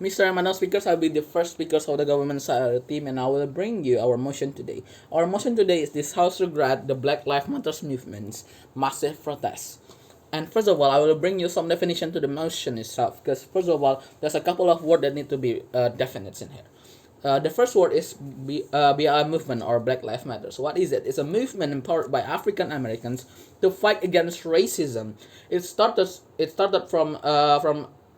Mr. Emmanuel speakers, I'll be the first speakers of the government team, and I will bring you our motion today. Our motion today is this House regret the Black Lives Matter movement's massive protest. And first of all, I will bring you some definition to the motion itself, because first of all, there's a couple of words that need to be definite in here. The first word is BLM movement or Black Lives Matter. So what is it? It's a movement empowered by African Americans to fight against racism. It started from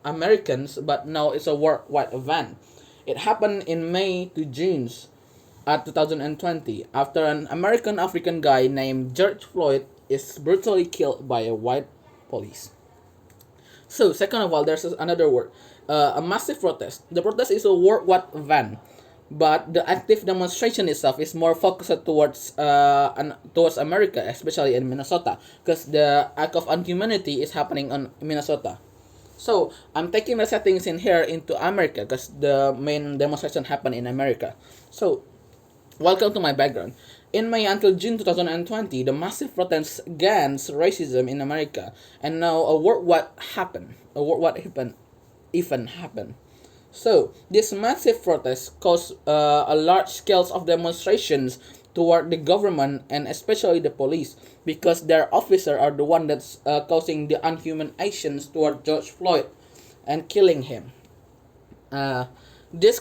Americans, but now it's a worldwide event. It happened in May to June at 2020 after an American African guy named George Floyd is brutally killed by a white police. So, second of all, there's another word, a massive protest. The protest is a worldwide event, but the active demonstration itself is more focused towards America, especially in Minnesota, because the act of inhumanity is happening in Minnesota. So I'm taking the settings in here into America because the main demonstration happened in America. So welcome to my background. In May until June 2020, the massive protests against racism in America, and now a worldwide happened. A worldwide event happened. So this massive protest caused a large scale of demonstrations toward the government and especially the police because their officers are the one that's causing the unhuman actions toward George Floyd and killing him. This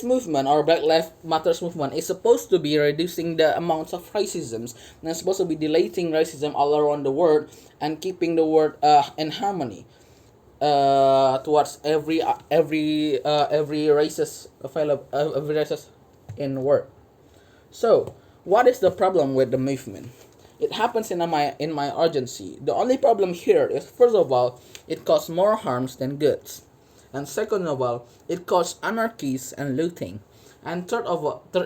movement or Black Lives Matters movement is supposed to be reducing the amounts of racism and it's supposed to be deleting racism all around the world and keeping the world in harmony towards every races available every races in the world. So, what is the problem with the movement? It happens in my urgency. The only problem here is first of all, it causes more harms than goods, and second of all, it causes anarchies and looting, and third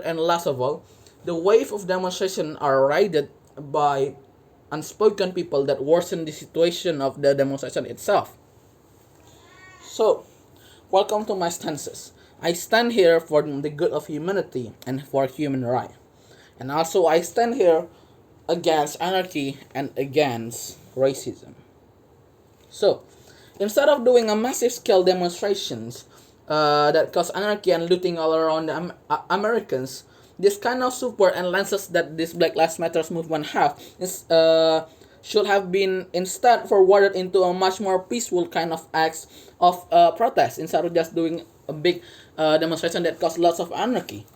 and last of all, the wave of demonstration are raided by unspoken people that worsen the situation of the demonstration itself. So, welcome to my stances. I stand here for the good of humanity and for human rights. And also, I stand here against anarchy and against racism. So, instead of doing a massive scale demonstrations that cause anarchy and looting all around the Americans, this kind of support and lenses that this Black Lives Matter movement have should have been instead forwarded into a much more peaceful kind of acts of protest instead of just doing a big demonstration that cause lots of anarchy.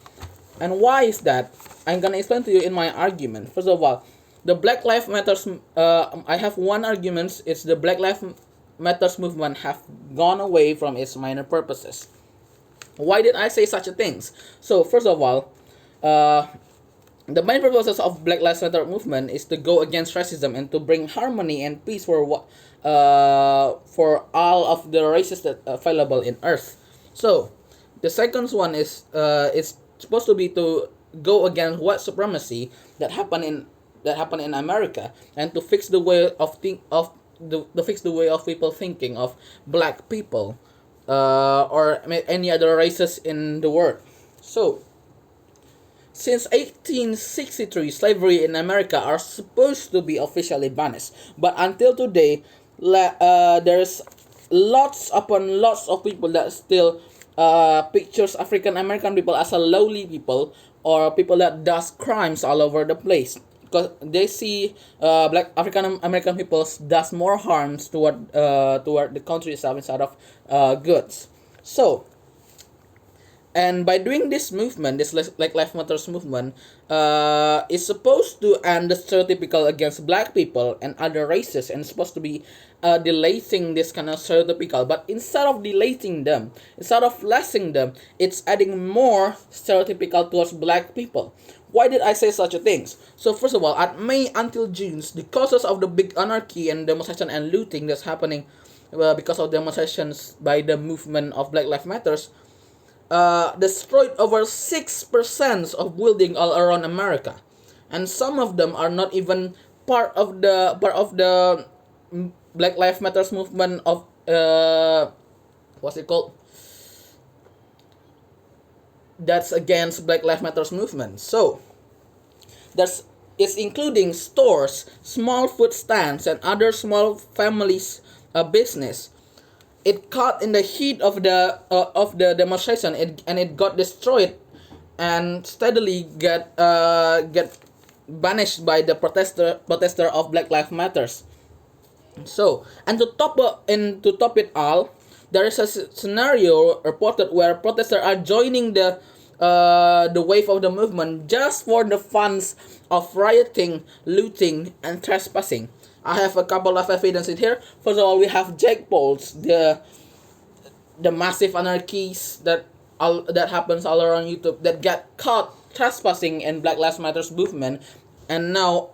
And why is that? I'm gonna explain to you in my argument. First of all, the Black Lives Matters. I have one argument. It's the Black Lives Matters movement have gone away from its minor purposes. Why did I say such a things? So first of all, the main purposes of Black Lives Matter movement is to go against racism and to bring harmony and peace for all of the races that are available in Earth. So the second one is it's supposed to be to go against white supremacy that happened in America and to fix the way of fix the way of people thinking of black people or any other races in the world. So since 1863, slavery in America are supposed to be officially banished, but until today, there's lots upon lots of people that still pictures African American people as a lowly people or people that does crimes all over the place because they see black African American people does more harms toward the country itself instead of goods. So, and by doing this movement, this Black Lives Matters movement, is supposed to end the stereotypical against black people and other races, and supposed to be deleting this kind of stereotypical. But instead of deleting them, instead of lessing them, it's adding more stereotypical towards black people. Why did I say such a things? So first of all, at May until June, the causes of the big anarchy and demonstration and looting that's happening because of demonstrations by the movement of Black Lives Matters destroyed over 6% of building all around America, and some of them are not even part of the Black Lives Matters movement of what's it called? That's against Black Lives Matters movement. So that's it's including stores, small food stands, and other small families business. it caught in the heat of the demonstration, and it got destroyed and steadily get banished by the protester of Black Lives Matters. So, and to top it all, there is a scenario reported where protesters are joining the wave of the movement just for the funds of rioting, looting, and trespassing. I have a couple of evidence in here. First of all, we have Jake Pauls, the massive anarchies that happens all around YouTube that get caught trespassing in Black Lives Matters movement, and now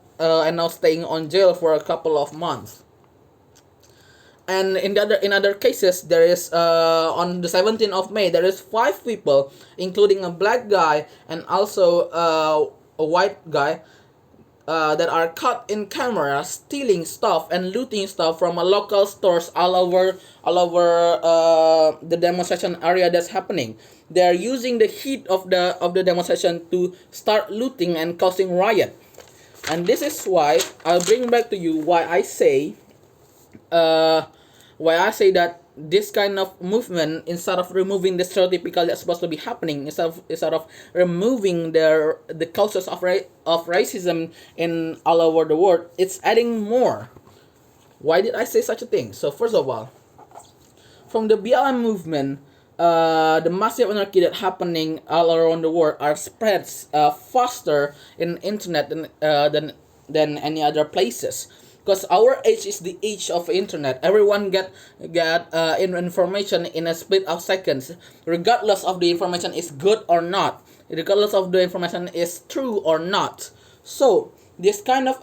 staying on jail for a couple of months. And in other cases, there is on the 17th of May, there is 5 people, including a black guy and also a white guy, that are caught in camera stealing stuff and looting stuff from a local stores all over the demonstration area that's happening. They are using the heat of the demonstration to start looting and causing riot. And this is why I'll bring back to you uh, why I say that this kind of movement, instead of removing the stereotypical that's supposed to be happening, instead of removing the causes of racism in all over the world, it's adding more. Why did I say such a thing? So first of all, from the BLM movement, the massive anarchy that happening all around the world are spreads faster in internet than any other places. Because our age is the age of internet. Everyone get information in a split of seconds, regardless of the information is good or not, regardless of the information is true or not. So this kind of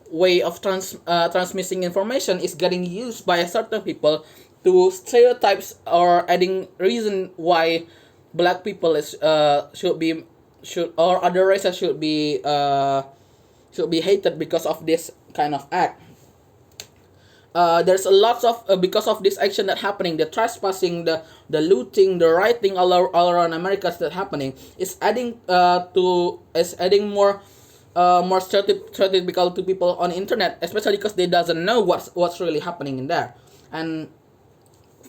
way of transmitting information is getting used by certain people to stereotypes or adding reason why black people is should or other races should be hated because of this kind of act. There's a lot of because of this action that happening, the trespassing, the looting, the rioting all around America that happening is adding more stereotypical to people on internet, especially because they doesn't know what's really happening in there. And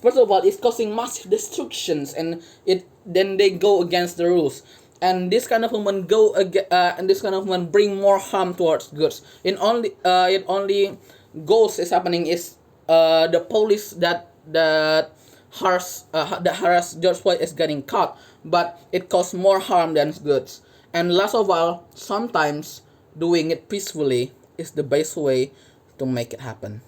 first of all, it's causing massive destructions, and then they go against the rules. And this kind of movement and this kind of movement bring more harm towards goods. It only goals is happening is the police that harass George Floyd is getting caught, but it causes more harm than goods. And last of all, sometimes doing it peacefully is the best way to make it happen.